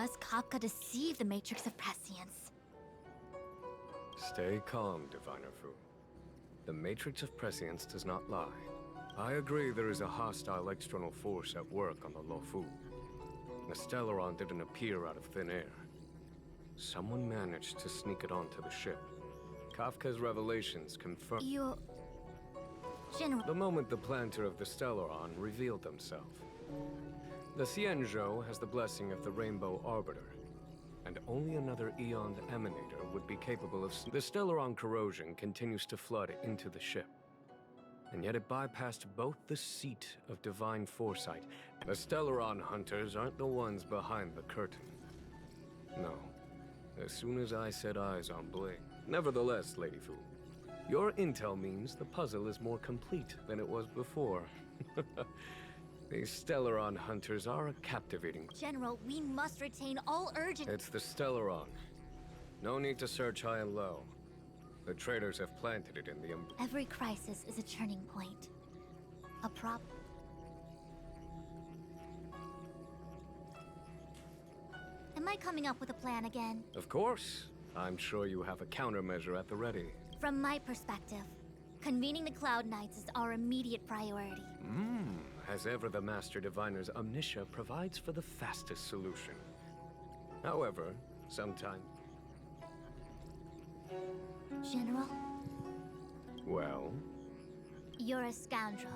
does Kafka deceive the matrix of prescience? Stay calm, Diviner Fu. The matrix of prescience does not lie. I agree there is a hostile external force at work on the Luofu. The Stellaron didn't appear out of thin air. Someone managed to sneak it onto the ship. Kafka's revelations confirm... General... The moment the planter of the Stellaron revealed himself. The Xianzhou has the blessing of the Rainbow Arbiter, and only another Eon's Emanator would be capable of... The Stellaron corrosion continues to flood into the ship, and yet it bypassed both the seat of divine foresight. The Stellaron hunters aren't the ones behind the curtain. No. As soon as I set eyes on Blade. Nevertheless, Lady Fu, your intel means the puzzle is more complete than it was before. These Stellaron hunters are a captivating... General, we must retain all urgent... It's the Stellaron. No need to search high and low. The traitors have planted it in the... Every crisis is a turning point. A problem. Am I coming up with a plan again? Of course. I'm sure you have a countermeasure at the ready. From my perspective, convening the Cloud Knights is our immediate priority. As ever, the Master Diviner's omniscia provides for the fastest solution. However, sometimes... General? Well? You're a scoundrel.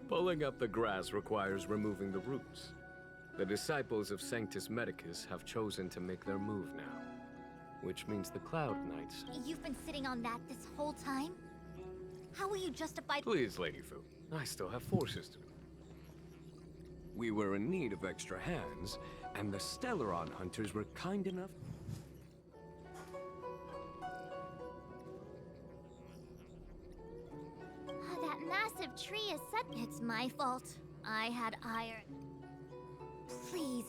Pulling up the grass requires removing the roots. The disciples of Sanctus Medicus have chosen to make their move now. Which means the Cloud Knights... You've been sitting on that this whole time? How will you justify... Please, Lady Fu. I still have forces to... We were in need of extra hands, and the Stellaron hunters were kind enough... That massive tree is set... It's my fault. I had iron. Please,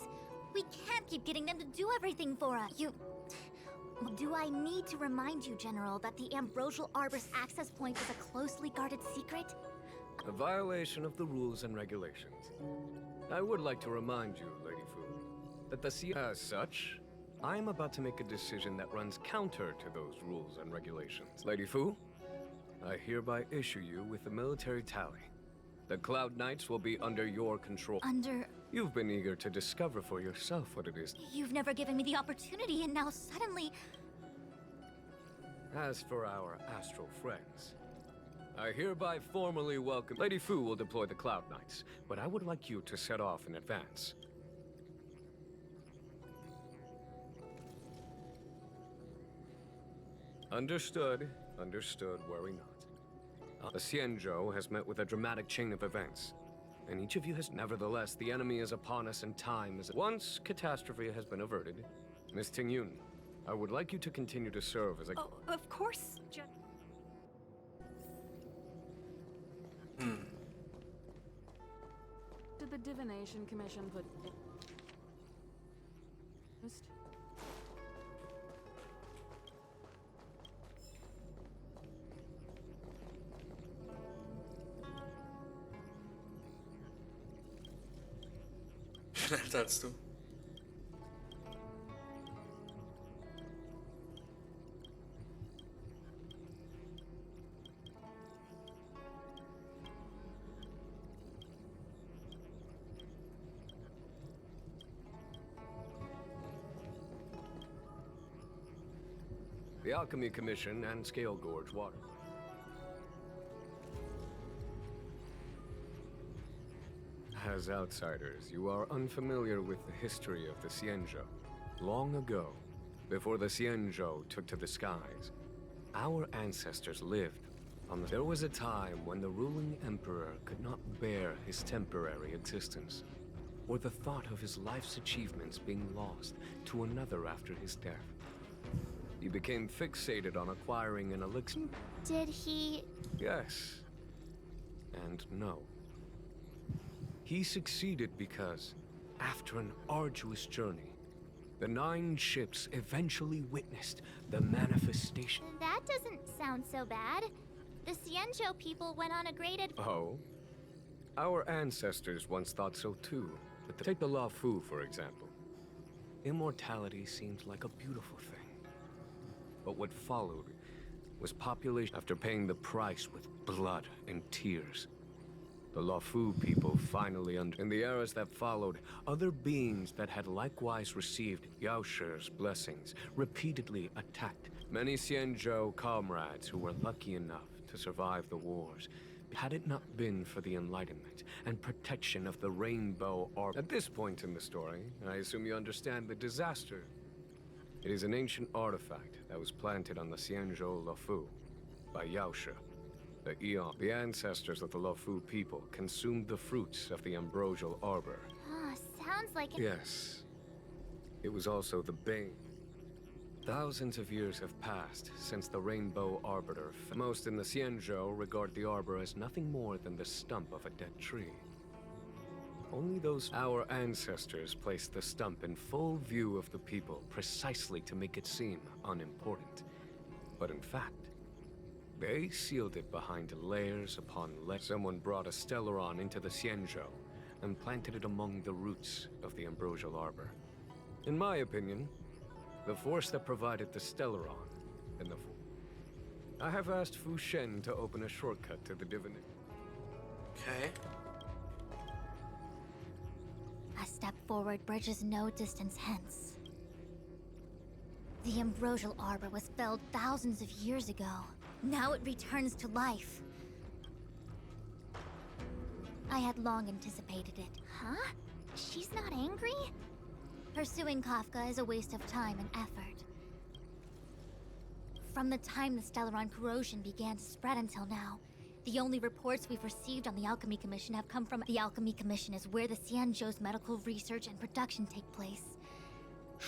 we can't keep getting them to do everything for us. Do I need to remind you, General, that the Ambrosial Arbor's access point is a closely guarded secret? A violation of the rules and regulations. I would like to remind you, Lady Fu, that the As such, I am about to make a decision that runs counter to those rules and regulations. Lady Fu, I hereby issue you with the military tally. The Cloud Knights will be under your control. You've been eager to discover for yourself what it is. You've never given me the opportunity, and now suddenly... As for our astral friends, I hereby formally welcome... Lady Fu will deploy the Cloud Knights, but I would like you to set off in advance. Understood. Understood, worry not. The Xianzhou has met with a dramatic chain of events, and each of you has... Nevertheless, the enemy is upon us and time is... Once catastrophe has been averted, Miss Tingyun, I would like you to continue to serve as a... Oh, of course, Did the Divination Commission put... That's du. The Alchemy Commission and Scale Gorge Water. As outsiders, you are unfamiliar with the history of the Xianzhou. Long ago, before the Xianzhou took to the skies, our ancestors lived on the... There was a time when the ruling emperor could not bear his temporary existence, or the thought of his life's achievements being lost to another after his death. He became fixated on acquiring an elixir. Did he... Yes. And no. He succeeded because, after an arduous journey, the 9 ships eventually witnessed the manifestation. That doesn't sound so bad. The Xianzhou people went on a great Oh? Our ancestors once thought so too. Take the Lao Fu, for example. Immortality seems like a beautiful thing. But what followed was population after paying the price with blood and tears. The Lao Fu people finally in the eras that followed, other beings that had likewise received Yao Shi's blessings repeatedly attacked many Xianzhou comrades who were lucky enough to survive the wars. Had it not been for the enlightenment and protection of the Rainbow Orb. At this point in the story, I assume you understand the disaster. It is an ancient artifact that was planted on the Xianzhou Luofu by Yao Shi. The ancestors of the Luofu people consumed the fruits of the ambrosial arbor. Ah, sounds like it. Yes. It was also the bane. Thousands of years have passed since the Rainbow Arbiter. Most in the Xianzhou regard the arbor as nothing more than the stump of a dead tree. Only our ancestors placed the stump in full view of the people precisely to make it seem unimportant. But in fact, they sealed it behind layers upon layers. Someone brought a Stellaron into the Xianzhou and planted it among the roots of the ambrosial arbor. In my opinion, the force that provided the Stellaron and I have asked Fu Shen to open a shortcut to the divinity. Okay. A step forward bridges no distance hence. The ambrosial arbor was felled thousands of years ago. Now it returns to life. I had long anticipated it. Huh? She's not angry? Pursuing Kafka is a waste of time and effort. From the time the Stellaron corrosion began to spread until now, the only reports we've received on the Alchemy Commission have come from... The Alchemy Commission is where the Xianzhou's medical research and production take place.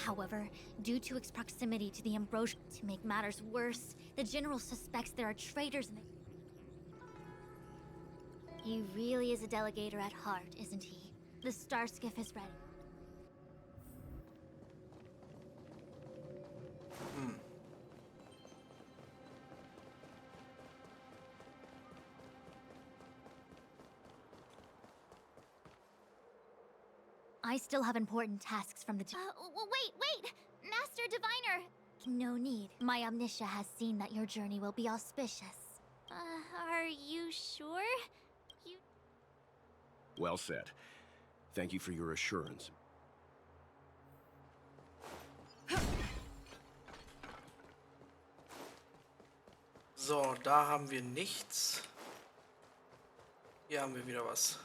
However, due to its proximity to the ambrosial... To make matters worse, the General suspects there are traitors in the... He really is a delegator at heart, isn't he? The star skiff is ready. I still have important tasks from the... wait! Master Diviner! No need. My omniscia has seen that your journey will be auspicious. Are you sure? Well said. Thank you for your assurance. So, da haben wir nichts. Hier haben wir wieder was.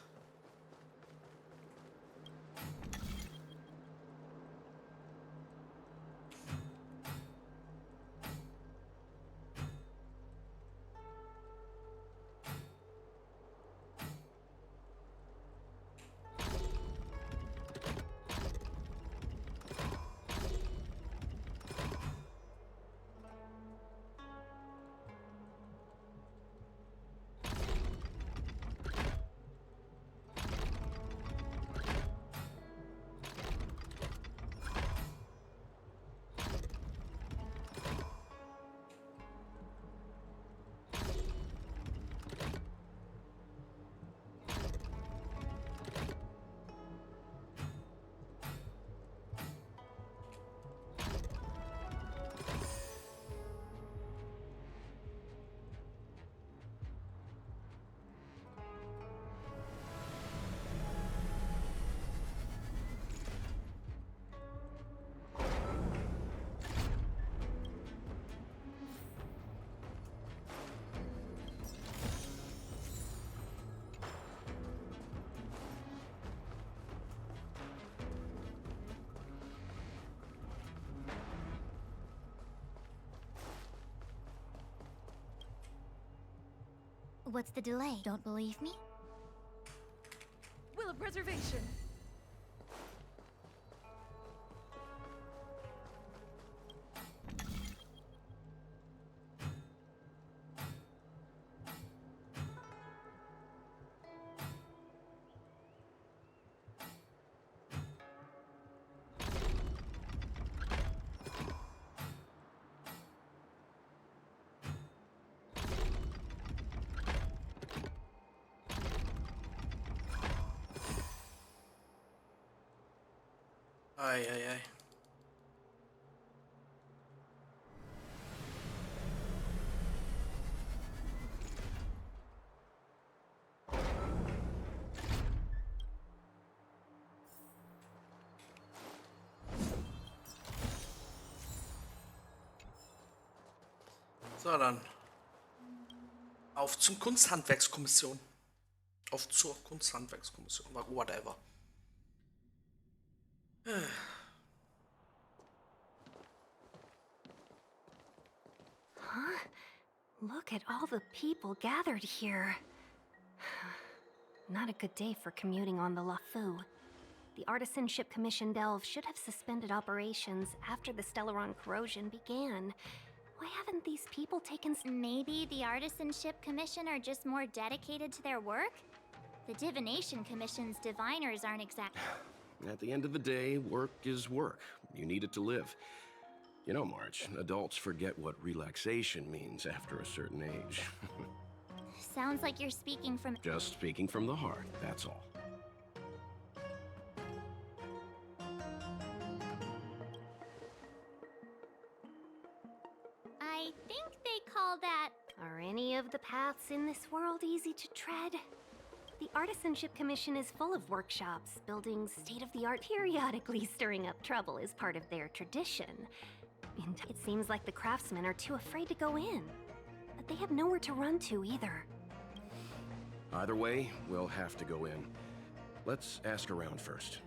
What's the delay? Don't believe me? Will of preservation. Ei. So, dann. Auf zum Kunsthandwerkskommission. Auf zur Kunsthandwerkskommission. Whatever. Huh? Look at all the people gathered here. Not a good day for commuting on the LaFu. The Artisanship Commission Delve should have suspended operations after the Stellaron corrosion began. Why haven't these people taken Maybe the Artisanship Commission are just more dedicated to their work? The Divination Commission's diviners aren't exact. At the end of the day, work is work. You need it to live. You know, March, adults forget what relaxation means after a certain age. Sounds like you're speaking from... Just speaking from the heart, that's all. I think they call that... Are any of the paths in this world easy to tread? The Artisanship Commission is full of workshops, building state-of-the-art, periodically stirring up trouble is part of their tradition. And it seems like the craftsmen are too afraid to go in. But they have nowhere to run to either. Either way, we'll have to go in. Let's ask around first.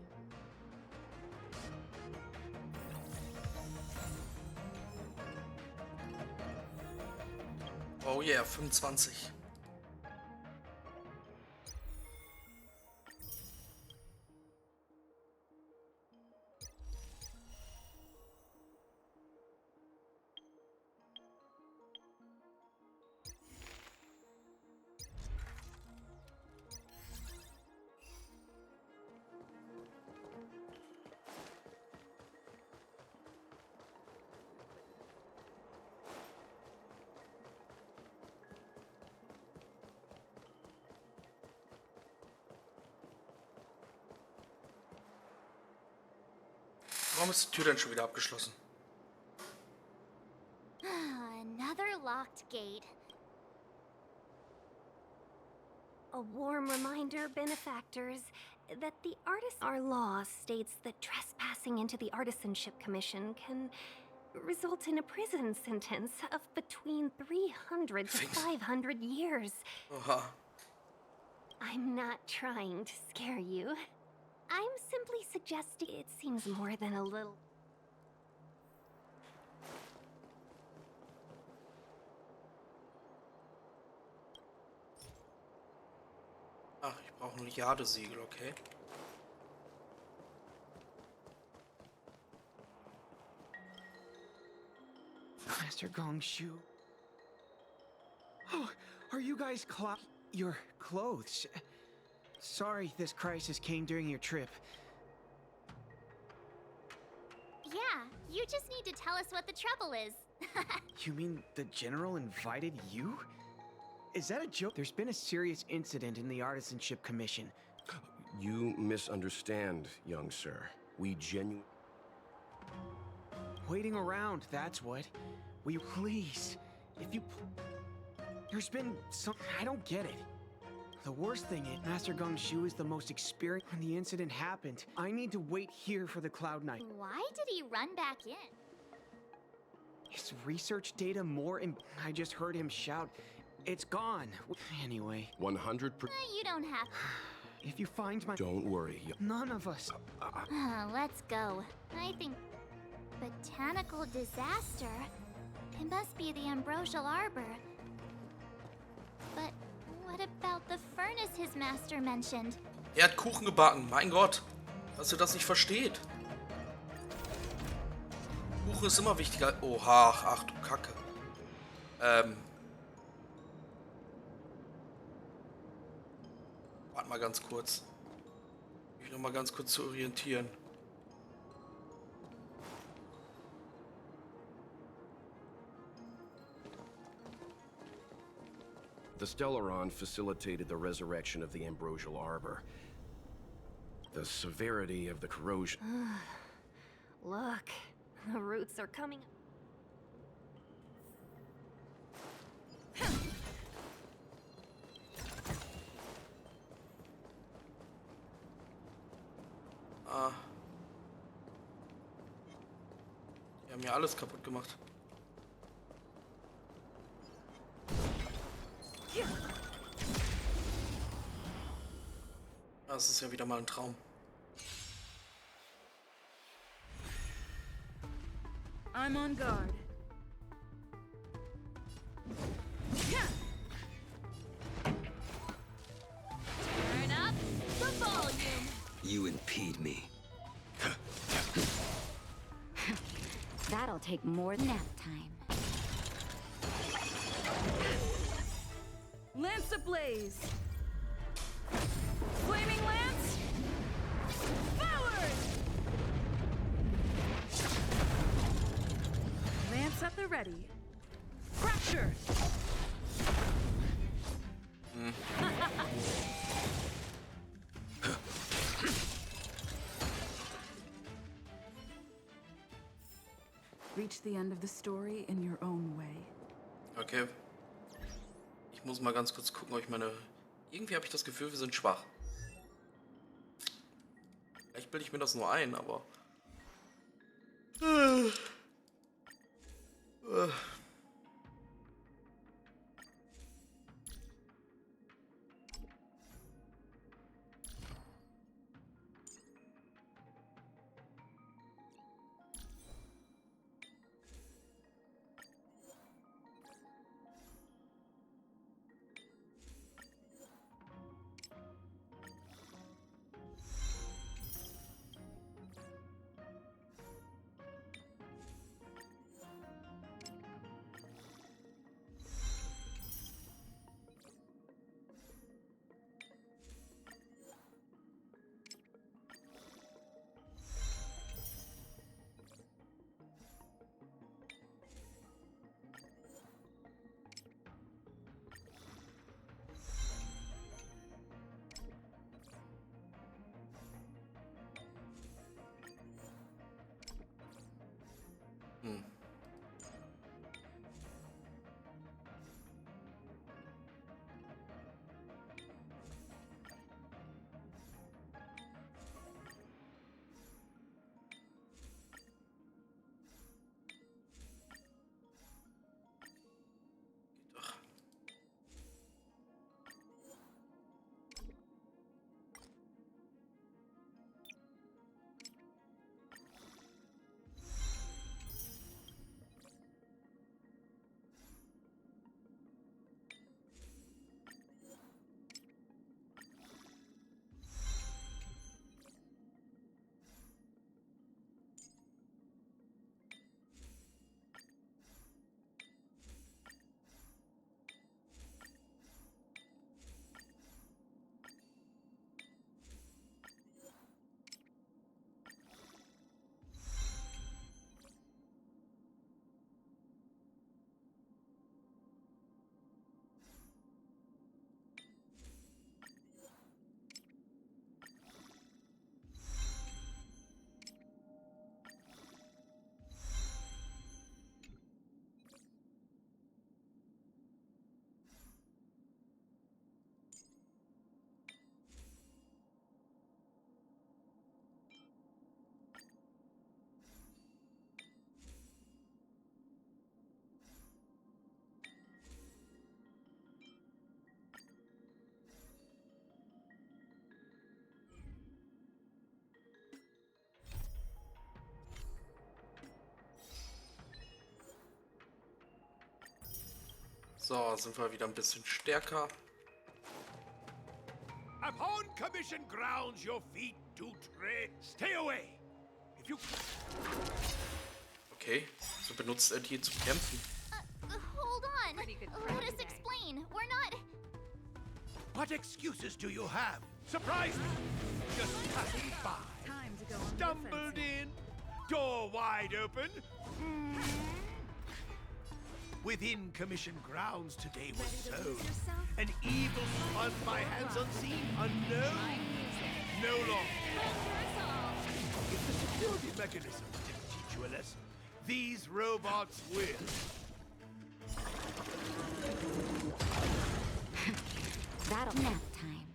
Oh yeah, 25. Warum ist die Tür denn schon wieder abgeschlossen? Another locked gate. A warm reminder, benefactors, that the our law states that trespassing into the Artisanship Commission can result in a prison sentence of between 300 to 500 years. Oha. I'm not trying to scare you. I'm simply suggesting it seems more than a little... Ach, ich brauche ein Jadesiegel, okay. Master Gongshu. Oh, are you guys your clothes? Sorry this crisis came during your trip. Yeah, you just need to tell us what the trouble is. You mean the general invited you? Is that a joke? There's been a serious incident in the Artisanship Commission. You misunderstand, young sir. We genuinely... Waiting around, that's what. Will you please? If you... There's been some... I don't get it. The worst thing is, Master Gongshu is the most experienced. When the incident happened, I need to wait here for the Cloud Knight. Why did he run back in? Is research data more I just heard him shout, it's gone. Anyway. 100%. You don't have... If you find my... Don't worry. None of us. Let's go. I think... Botanical disaster? It must be the Ambrosial Arbor. But what about the furnace his master mentioned? Er hat Kuchen gebacken, mein Gott. Dass ihr das nicht versteht. Kuchen ist immer wichtiger. Oha, ach du Kacke. Warte mal ganz kurz. Mich noch mal ganz kurz zu orientieren. The Stellaron facilitated the resurrection of the Ambrosial Arbor. The severity of the corrosion... Look, the roots are coming. Ah. Die haben ja alles kaputt gemacht. Das ist ja wieder mal ein Traum. I'm on guard. Turn up the volume. You impede me. That'll take more than nap time. Lance ablaze. Flaming lance. Forward. Lance at the ready. Fracture. Reach the end of the story in your own way. Okay. Ich muss mal ganz kurz gucken, ob ich meine... Irgendwie habe ich das Gefühl, wir sind schwach. Vielleicht bilde ich mir das nur ein, aber... So, sind wir wieder ein bisschen stärker. Upon commission grounds your feet do tread. Stay away. If you... Okay, so benutzt er die zum Kämpfen. Hold on. Let us explain. We're not... What excuses do you have? Surprise me. Just passing by. Time to go on the Stumbled offensive. in. Door wide open. Within commission grounds today was sown. An evil spun by hands unseen, unknown. No longer. If the security mechanisms did to a lesson. These robots will. That'll nap time.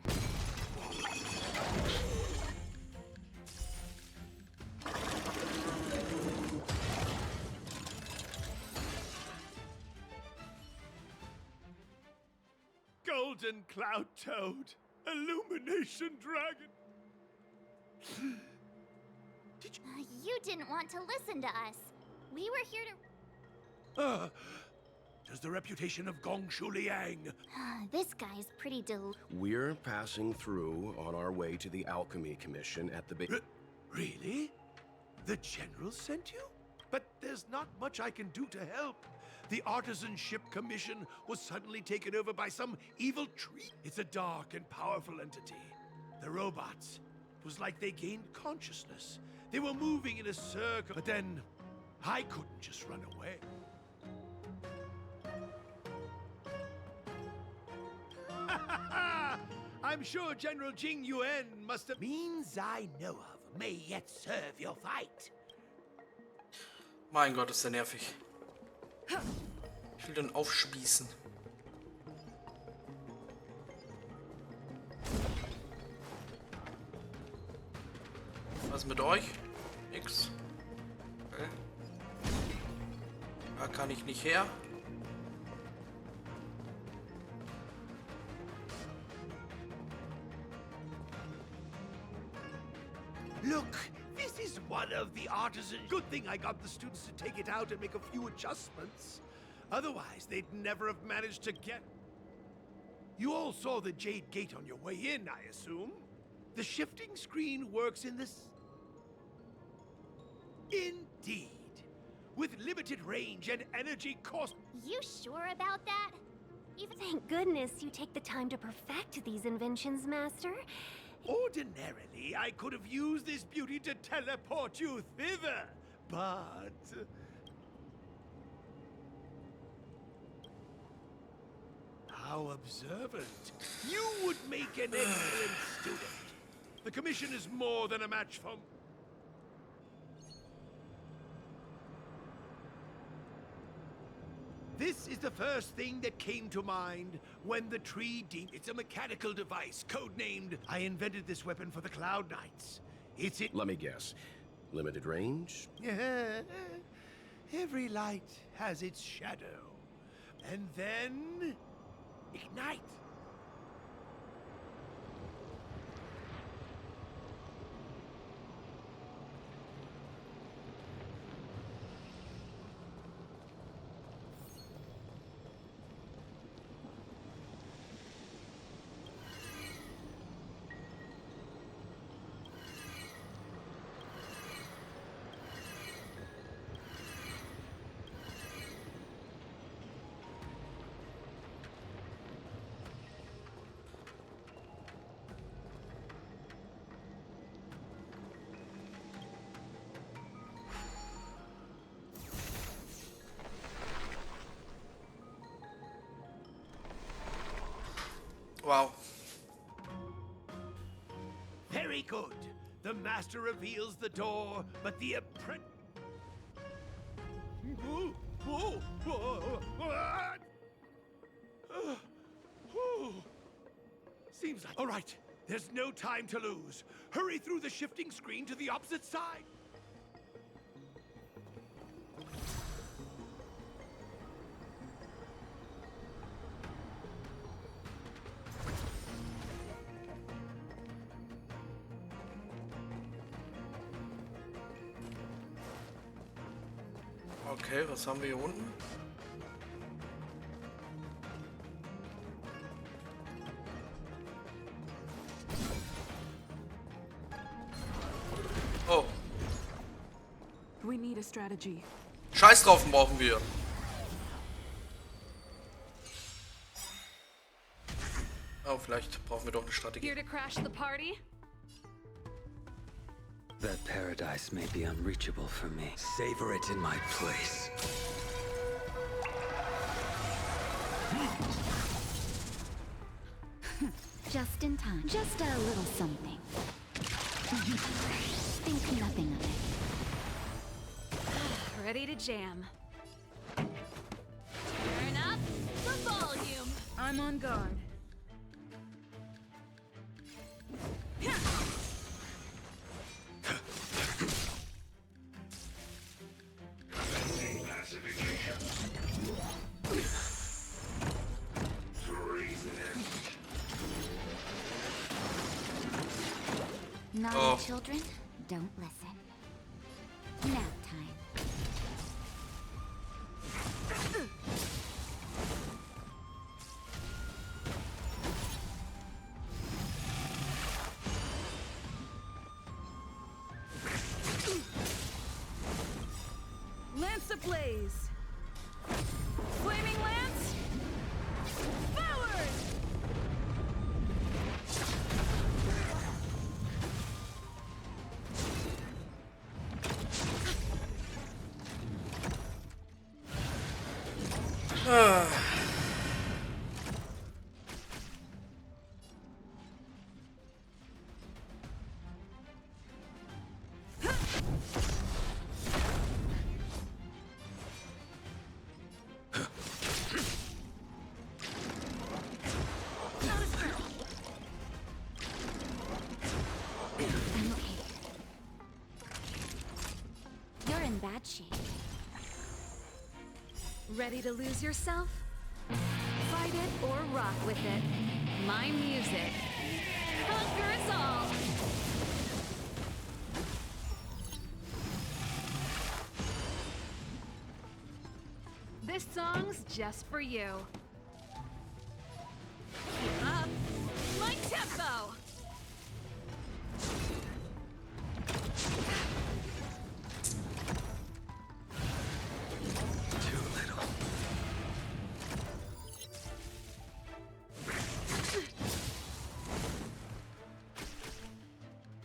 Golden Cloud Toad, Illumination Dragon. You didn't want to listen to us. We were here to... Does the reputation of Gongshu Liang? This guy's pretty We're passing through on our way to the Alchemy Commission at the Really? The General sent you? But there's not much I can do to help. The Artisanship Commission was suddenly taken over by some evil tree. It's a dark and powerful entity. The robots. It was like they gained consciousness. They were moving in a circle, but then I couldn't just run away. I'm sure General Jing Yuan must have... Means I know of may yet serve your fight. Mein Gott, ist der nervig. Ich will den aufspießen. Was mit euch? Nix. Okay. Da kann ich nicht her. Look, this is one of the artisans. Good thing I got the students to take it out and make a few adjustments. Otherwise, they'd never have managed to get... You all saw the Jade Gate on your way in, I assume? The shifting screen works in this... Indeed. With limited range and energy cost... You sure about that? Even... Thank goodness you take the time to perfect these inventions, Master. Ordinarily, I could have used this beauty to teleport you thither, but... How observant. You would make an excellent student. The commission is more than a match for... This is the first thing that came to mind when the tree deemed... It's a mechanical device, codenamed... I invented this weapon for the Cloud Knights. It's it... Let me guess. Limited range? Every light has its shadow. And then... Ignite. Wow. Very good. The master reveals the door, but the apprentice... Seems like... All right, there's no time to lose. Hurry through the shifting screen to the opposite side. Okay, was haben wir hier unten? Oh. We need a strategy. Scheißdraufen brauchen wir. Oh, vielleicht brauchen wir doch eine Strategie. Here to crash the party? That paradise may be unreachable for me. Savor it in my place. Just in time. Just a little something. Think nothing of it. Ready to jam. Turn up the volume. I'm on guard. Naughty children, don't listen. Nap time. Lance ablaze! Flaming lance! Forward! I'm okay. You're in bad shape. Ready to lose yourself? Fight it or rock with it. My music conquers all! This song's just for you. Keep up my tempo! Too little.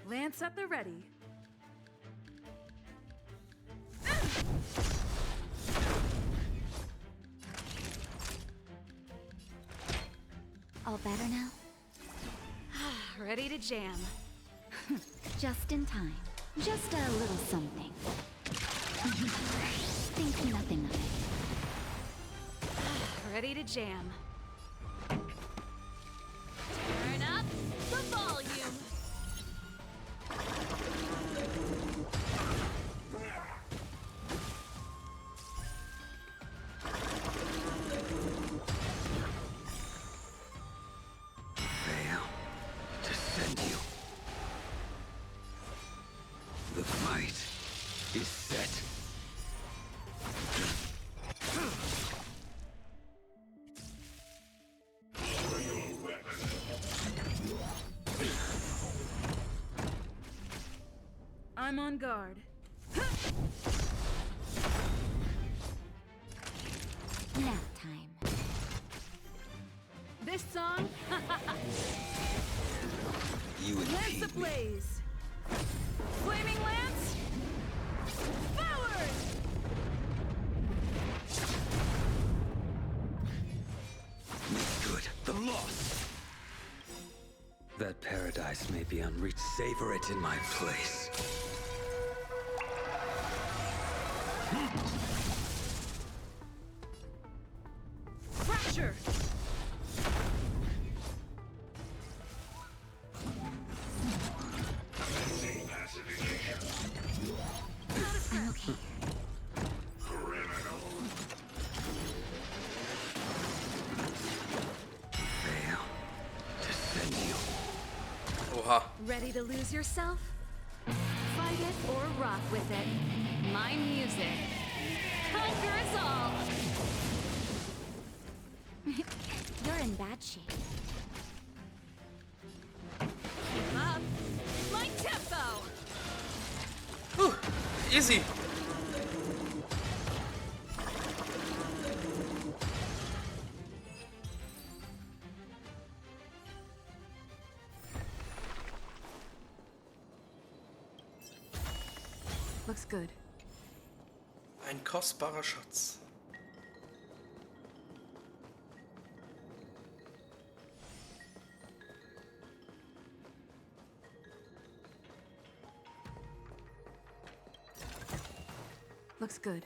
Lance at the ready. All better now? Ready to jam. Just in time. Just a little something. Think nothing of it. Ready to jam. Turn up the volume. Fail to send you. The fight is set. I'm on guard. Nap time. This song, You Lance impede me. ablaze! Flaming lance! Forward! Make good the loss. That paradise may be unreached. Savor it in my place. Fracture! I'm okay. Fail to send you. Oha. Ready to lose yourself? Fight it or rock with it. My music conquers all! You're in bad shape. Keep up my tempo! Whew. Easy. Looks good. Ein kostbarer Schatz. Looks good.